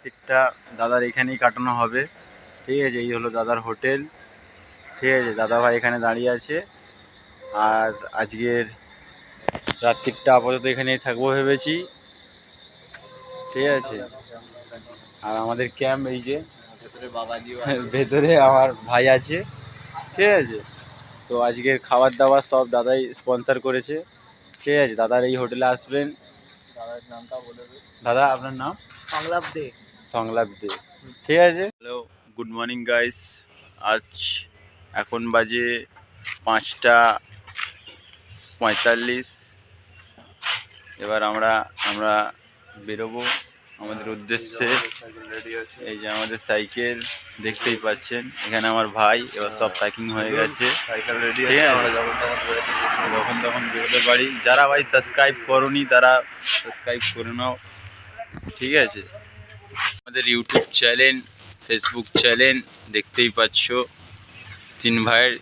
রাত্রিটা দাদার এখানেই কাটানো হবে। ঠিক আছে, এই হলো দাদার হোটেল। ঠিক আছে, দাদা ভাই এখানে দাঁড়িয়ে আছে। আর আজকের রাত্রিটা আপাতত এখানেই থাকবো ভেবেছি। ঠিক আছে, আর আমাদের ক্যাম্প এই যে ভেতরে আমার ভাই আছে। ঠিক আছে, তো আজকের খাবার দাবার সব দাদাই স্পন্সর করেছে। ঠিক আছে, দাদার এই হোটেলে আসবেন। দাদার নামটা বলে দিন। দাদা আপনার নাম? সংলাপ দে। সংলাপ দে। ঠিক আছে। Hello, good morning guys. আজ এখন বাজে 5:45। এবার আমরা বেরোবো আমাদের উদ্দেশ্যে। এই যে আমাদের সাইকেল দেখতেই পাচ্ছেন, এখানে আমার ভাই। এবার সব প্যাকিং হয়ে গেছে, সাইকেল রেডি আছে। আমরা যখন তখন বেরোতে পারি। যারা ভাই সাবস্ক্রাইব করোনি তারা সাবস্ক্রাইব করে নাও। ঠিক আছে, আমাদের ইউটিউব চ্যানেল, ফেসবুক চ্যানেল দেখতেই পাচ্ছ। তিন ভাইয়ের